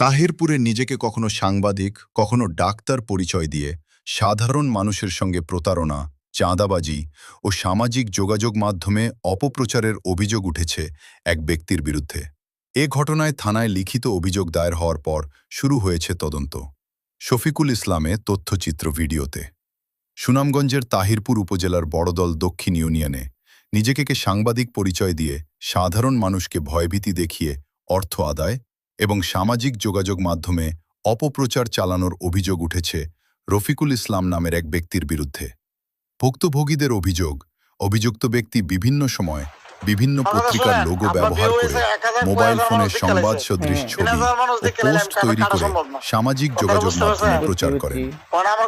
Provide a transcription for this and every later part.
তাহিরপুরে নিজেকে কখনো সাংবাদিক, কখনো ডাক্তার পরিচয় দিয়ে সাধারণ মানুষের সঙ্গে প্রতারণা, চাঁদাবাজি ও সামাজিক যোগাযোগ মাধ্যমে অপপ্রচারের অভিযোগ উঠেছে এক ব্যক্তির বিরুদ্ধে। এ ঘটনায় থানায় লিখিত অভিযোগ দায়ের হওয়ার পর শুরু হয়েছে তদন্ত। শফিকুল ইসলামে তথ্যচিত্র ভিডিওতে। সুনামগঞ্জের তাহিরপুর উপজেলার বড়দল দক্ষিণ ইউনিয়নে নিজেকে সাংবাদিক পরিচয় দিয়ে সাধারণ মানুষকে ভয়ভীতি দেখিয়ে অর্থ আদায় এবং সামাজিক যোগাযোগ মাধ্যমে অপপ্রচার চালানোর অভিযোগ উঠেছে রফিকুল ইসলাম নামের এক ব্যক্তির বিরুদ্ধে। ভুক্তভোগীদের অভিযোগ, অভিযুক্ত ব্যক্তি বিভিন্ন সময় বিভিন্ন পত্রিকার লোগো ব্যবহার করে মোবাইল ফোনে সংবাদ সদৃশ ছবি ও পোস্ট তৈরি করে সামাজিক যোগাযোগ মাধ্যমে প্রচার করেন।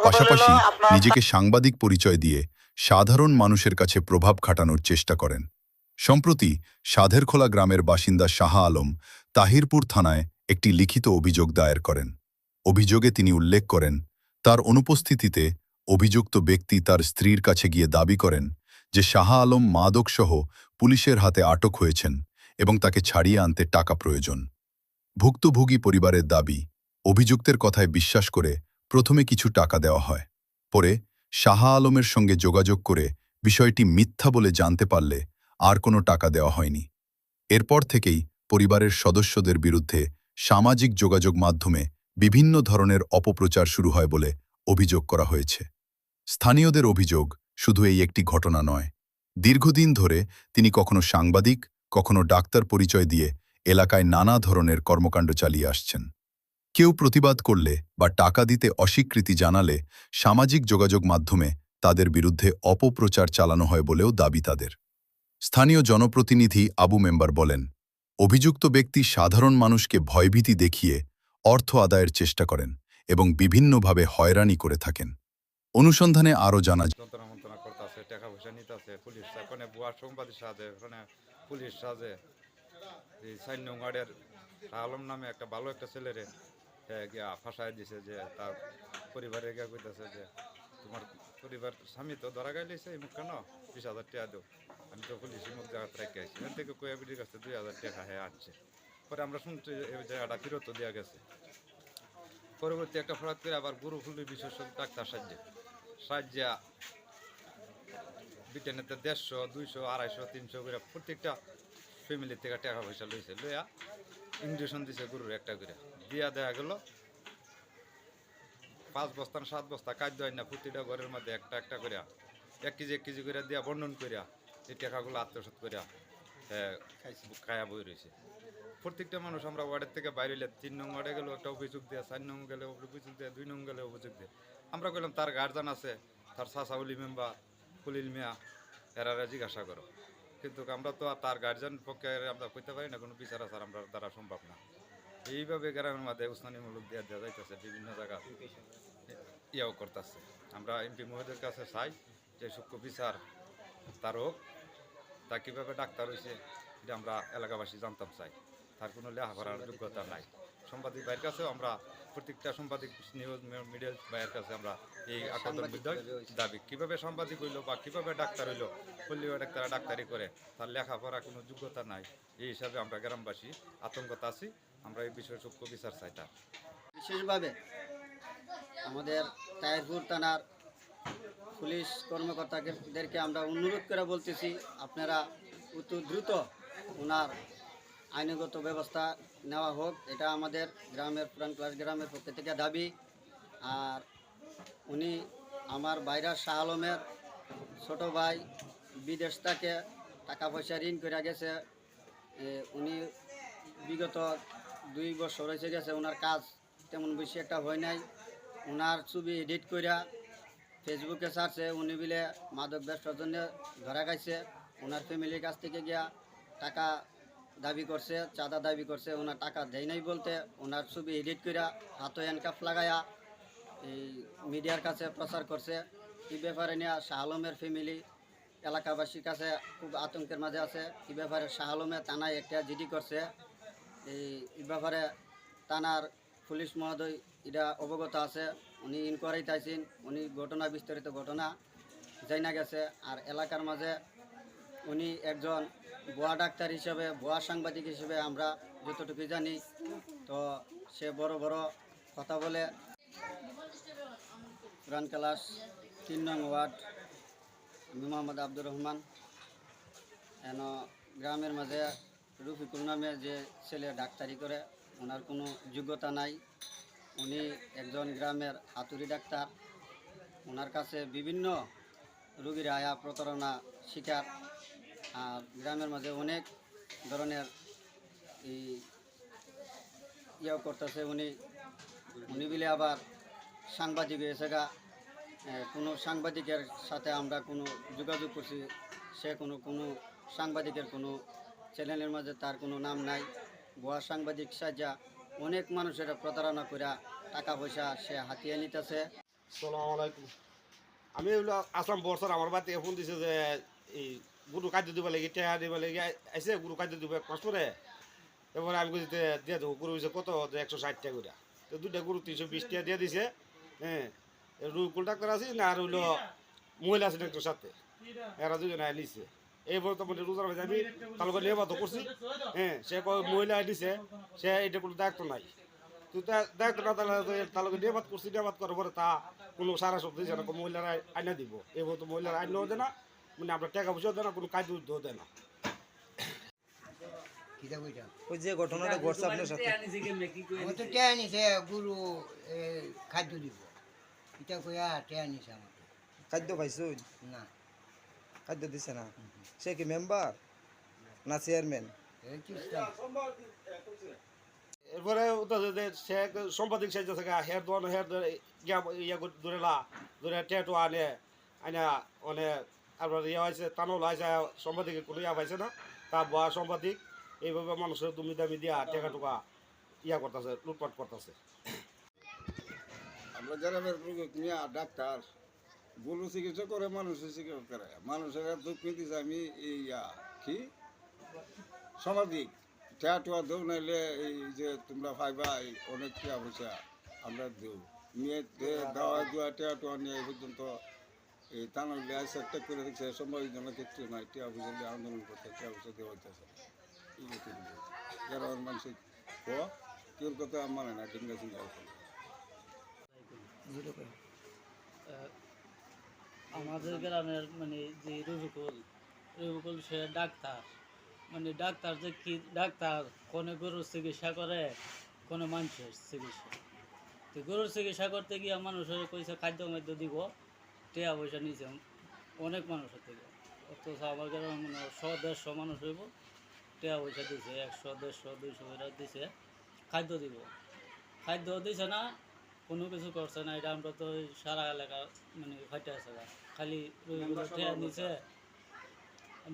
পাশাপাশি নিজেকে সাংবাদিক পরিচয় দিয়ে সাধারণ মানুষের কাছে প্রভাব খাটানোর চেষ্টা করেন। সম্প্রতি সাধেরখোলা গ্রামের বাসিন্দা শাহ আলম তাহিরপুর থানায় একটি লিখিত অভিযোগ দায়ের করেন। অভিযোগে তিনি উল্লেখ করেন, তার অনুপস্থিতিতে অভিযুক্ত ব্যক্তি তার স্ত্রীর কাছে গিয়ে দাবি করেন যে শাহ আলম মাদকসহ পুলিশের হাতে আটক হয়েছেন এবং তাকে ছাড়িয়ে আনতে টাকা প্রয়োজন। ভুক্তভোগী পরিবারের দাবি, অভিযুক্তের কথায় বিশ্বাস করে প্রথমে কিছু টাকা দেওয়া হয়। পরে শাহ আলমের সঙ্গে যোগাযোগ করে বিষয়টি মিথ্যা বলে জানতে পারলে আর কোনো টাকা দেওয়া হয়নি। এরপর থেকেই পরিবারের সদস্যদের বিরুদ্ধে সামাজিক যোগাযোগ মাধ্যমে বিভিন্ন ধরনের অপপ্রচার শুরু হয় বলে অভিযোগ করা হয়েছে। স্থানীয়দের অভিযোগ, শুধু এই একটি ঘটনা নয়, দীর্ঘদিন ধরে তিনি কখনো সাংবাদিক, কখনো ডাক্তার পরিচয় দিয়ে এলাকায় নানা ধরনের কর্মকাণ্ড চালিয়ে আসছেন। কেউ প্রতিবাদ করলে বা টাকা দিতে অস্বীকৃতি জানালে সামাজিক যোগাযোগ মাধ্যমে তাদের বিরুদ্ধে অপপ্রচার চালানো হয় বলেও দাবি তাদের। স্থানীয় জনপ্রতিনিধি আবু মেম্বার বলেন, অভিযুক্ত ব্যক্তি সাধারণ মানুষকে ভয়ভীতি দেখিয়ে অর্থ আদায়ের চেষ্টা করেন এবং বিভিন্নভাবে হয়রানি করে থাকেন। অনুসন্ধানে আরও জানা যায়, যন্ত্রণা করতেছে, টাকা পয়সা নিতেছে, পুলিশ ওখানে বুয়া সংবাদের সাথে ওখানে পুলিশ সাজে এই 4 নং ওয়ার্ডের আলম নামে একটা ভালো একটা ছেলেরে গিয়া ফাঁসায় দিছে, যে তার পরিবারে গিয়া কইতেছে যে তোমার পরিবার স্বামী তো ধরা গাইলেছে, এই মুখ কেন 20,000 টাকা দেও। আমি তো পুলিশ মুখ জায়গা রেখে আসছি, এখান থেকে কোয়াবিটির কাছে 2,000 টাকা হ্যাঁ আনছে। পরে আমরা শুনছি এই জায়গাটা ফেরত দেওয়া গেছে। পরবর্তী একটা ফরাত করে আবার গুরু ফুলের বিশেষজ্ঞ ডাক্তার সাহায্যা ব্রিটেনেতে 150, 200, 250, 300 করে প্রত্যেকটা ফ্যামিলি থেকে টাকা পয়সা লইছে, লইয়া ইঞ্জেকশন দিছে গরুর একটা করে দিয়া দেওয়া গেল। 5 বস্তা 7 বস্তা খাদ্য হয় না, প্রতিটা ঘরের মধ্যে একটা একটা করে 1 কেজি করে দিয়া বন্টন করিয়া এই টাকাগুলো আত্মসাৎ করিয়া খায়া বই রয়েছে। প্রত্যেকটা মানুষ আমরা ওয়ার্ডের থেকে বাইরে হইলে 3 নং ওয়ার্ডে গেলেও একটা অভিযোগ দেয়, 4 নং গেলে অভিযোগ দেয়, 2 নং গেলে অভিযোগ দেয়। আমরা কইলাম তার গার্জান আছে, তার চাচাউলি মেম্বার খলিল মিয়া, এরা জিজ্ঞাসা করো। কিন্তু আমরা তো তার গার্জিয়ান পক্ষে আমরা কইতে পারি না, কোনো বিচার আচার আমরা দ্বারা সম্ভব না। এইভাবে গ্রামের মধ্যে উস্তানিমূলক দেওয়া যাইতেছে, বিভিন্ন জায়গা ইয়াও করতেছে। আমরা এমপি মহোদয়ের কাছে চাই যে সূক্ষ্ম বিচার তার হোক। তা কীভাবে ডাক্তার হয়েছে এটা আমরা এলাকাবাসী জানতাম চাই। তার কোনো লেখাপড়ার যোগ্যতা নাই। সাংবাদিক ভাইয়ের কাছেও আমরা প্রত্যেকটা সাংবাদিক নিউজ মিডিয়া ভাইয়ের কাছে আমরা এই আবেদন দাবি, কীভাবে সাংবাদিক হইলো বা কীভাবে ডাক্তার হইলো, পল্লীয় ডাক্তার ডাক্তারি করে, তার লেখাপড়া কোনো যোগ্যতা নাই। এই হিসাবে আমরা গ্রামবাসী আতঙ্কত আছি। আমরা এই বিষয়ে সূক্ষ্ম বিচার চাই। তার বিশেষভাবে আমাদের তাহিরপুর থানার পুলিশ কর্মকর্তাদেরকে আমরা অনুরোধ করে বলতেছি, আপনারা অতি দ্রুত ওনার আইনগত ব্যবস্থা নেওয়া হোক। এটা আমাদের গ্রামের পুরান ক্লাস গ্রামের পক্ষ থেকে দাবি। আর উনি আমার বাইরা শাহ আলমের ছোটো ভাই, বিদেশ থেকে টাকা পয়সা ঋণ করে গেছে। উনি বিগত 2 বছর হয়েছে গেছে, ওনার কাজ তেমন বেশি একটা হয় নাই। ওনার ছবি এডিট করিয়া ফেসবুকে ছাড়ছে, উনি বিলে মাদক ব্যবসার জন্য ধরা খাইছে। ওনার ফ্যামিলির কাছ থেকে গিয়া টাকা দাবি করছে, চাঁদা দাবি করছে, ওনার টাকা দেয় নাই বলতে ওনার ছবি এডিট করিয়া হাতে হ্যান্ডকাফ লাগাইয়া এই মিডিয়ার কাছে প্রচার করছে। এই ব্যাপারে নিয়ে শাহ আলমের ফ্যামিলি এলাকাবাসীর কাছে খুব আতঙ্কের মাঝে আছে। এই ব্যাপারে শাহ আলমের থানায় একটা জিডি করছে। এই ব্যাপারে থানার পুলিশ মহোদয় এটা অবগত আছে, উনি ইনকোয়ারি চাইছেন, উনি ঘটনা বিস্তারিত ঘটনা জানা গেছে। আর এলাকার মাঝে উনি একজন ভুয়া ডাক্তার হিসেবে, ভুয়া সাংবাদিক হিসেবে আমরা যতটুকু জানি, তো সে বড় বড় কথা বলে। পুরান ক্লাস 3 নং ওয়ার্ড, আমি মোহাম্মদ আব্দুর রহমান। এন গ্রামের মাঝে রফিকুল নামে যে ছেলে ডাক্তারি করে, ওনার কোনো যোগ্যতা নাই। উনি একজন গ্রামের হাতুড়ি ডাক্তার। ওনার কাছে বিভিন্ন রোগীরা আয়া প্রতারণা শিকার। আর গ্রামের মাঝে অনেক ধরনের এই ইয়ে করতেছে উনি বলে আবার সাংবাদিক হয়েছে গা। কোনো সাংবাদিকের সাথে আমরা কোনো যোগাযোগ করছি, সে কোনো সাংবাদিকের কোনো চ্যানেলের মাঝে তার কোনো নাম নাই। ভুয়া সাংবাদিক সাজা অনেক মানুষের প্রতারণা করে টাকা পয়সা সে হাতিয়ে নিতেছে। আসসালামু আলাইকুম। আমি আসলাম বর্ষার আমার বাড়িতে ফোন দিছে যে এই গরু খাদ্য দিব লাগে, টেহা দিব লাগে, আইসে গরু খাদ্য দিব এক মাস পরে। এরপরে আমি বলছি দিয়ে দেবো। গরু হয়েছে কত 160 টাকা করে। তো 2টা গরু 320 টাকা দিয়ে দিছে। হ্যাঁ, রুকুল ডাক্তার আছে না, আর হইলো মহিলা আছে ডাক্তার সাথে, এরা দুজনে নিছে। এই বর্তমানে রোজার মাঝে আমি তালুকে নির্বাদ করছি। হ্যাঁ, সে মহিলা দিছে, সে এটা কোনো দায়িত্ব নাই। তো দায়িত্ব না তালুকে নির্বাদ করছি। নির্বাদ করার পরে তা কোনো সারা সব দিয়েছে না, মহিলারা আইনা দিব। এবার তো মহিলারা আইনাও দেয় না, মানে আপনার টাকা পয়সাও দেয় না, কোনো কাজ দেয় না। ওই যে ঘটনাটা ঘটছে আপনার সাথে, আমার তো টেয়া নিছে গরু খাদ্য দিব, এটা কইয়া টেয়া নিছে আমাকে। খাদ্য পাইছো? না, খাদ্য দিছে না। সে কি মেম্বার না চেয়ারম্যান? এই কিস্তা এরপরে সে সম্পাদিক সাইজে থাকে, হেয়ার দোয়ানো হেয়ার ইয়া ধরে টেটো আনে অনেক। তারপর ইয়া হয়েছে টানল হয়েছে, সম্পাদিকে কোনো ইয়া পাইছে না। তা বয়া সম্পাদিক এইভাবে মানুষের দুমি দামি দিয়া টেকা টুকা ইয়া করতেছে, লুটপাট করতেছে। আমরা যারা মিয়া ডাক্তার গরু চিকিৎসা করে, মানুষের চিকিৎসা করে, মানুষের দুঃখ দিচ্ছে। আমি কি সামাজিক টেয়া টোয়া দেও, নাইলে এই যে তোমরা পাইবা অনেক টিয়া পয়সা আমরা দেও নিয়ে দেওয়া দেওয়া টেয়া টোয়া নিয়ে এই পর্যন্ত এই টানলে একটা করে দিচ্ছে। সাংবাদিক জনের ক্ষেত্রে নাই, টিয়া পয়সা দিয়ে আন্দোলন করতে টিয়া পয়সা দেওয়া হইতেছে। যারা মানুষের কেউ কথা মানে না, ডিঙ্গা চিঙ্গা। আমাদের গ্রামের মানে যে রবিকুল সে ডাক্তার, মানে ডাক্তার যে কি ডাক্তার, কোনো গরুর চিকিৎসা করে, কোনো মানুষের চিকিৎসা। তো গরুর চিকিৎসা করতে গিয়ে মানুষের কইছে খাদ্য মাদ্য দিব, টেয়া পয়সা নিয়েছে অনেক মানুষের থেকে। অথচ আমার গ্রামে মানে 100-150 মানুষ হইব, টেয়া পয়সা দিছে 100-150-200 করে দিছে, খাদ্য দিব। খাদ্য দিছে না, কোনো কিছু করছে না। এটা আমরা তো সারা এলাকা মানে ফাইটে আছে, খালি টেয়া নিছে।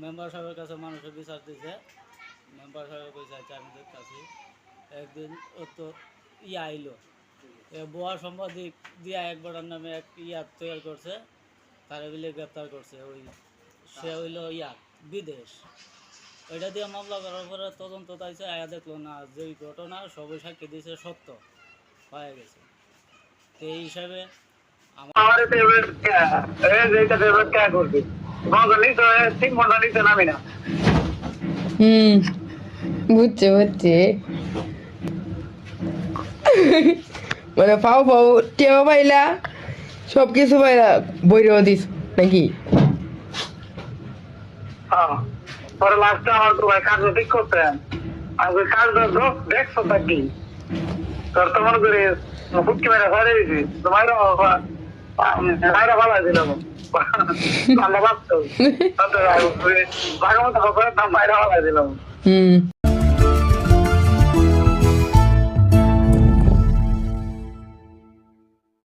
মেম্বার সাহেবের কাছে মানুষের বিচার দিছে। মেম্বার সাহেব কইছে আচ্ছা আমি দেখতেছি। একদিন ও তো আইলো, বোয়া সাংবাদিক দিয়া একবারের নামে এক তৈরি করছে, তারা মিলে গ্রেপ্তার করছে। সে হইলো বিদেশ। ওইটা দিয়ে মামলা করার পরে তদন্ত তাইছে, আয়া দেখলো না যে ঘটনা সবই সাক্ষী দিয়েছে সত্য পাওয়া গেছে। তো এই হিসাবে বুঝছে মানে পাও টেও পাইলা, সব কিছু পাইলা, বইরেও দিস নাকি? পরে লাস্টে আমার তো ভাই কাজ ঠিক করতেন, আমি কাজ দেখছো তা কি তোর তো মনে করি ফুটকি মেরে ফেলে দিছি, মাইরা ভালো দিলাম আমরা ভাবতো ভাগমতো মাইরা ভালো দিলাম।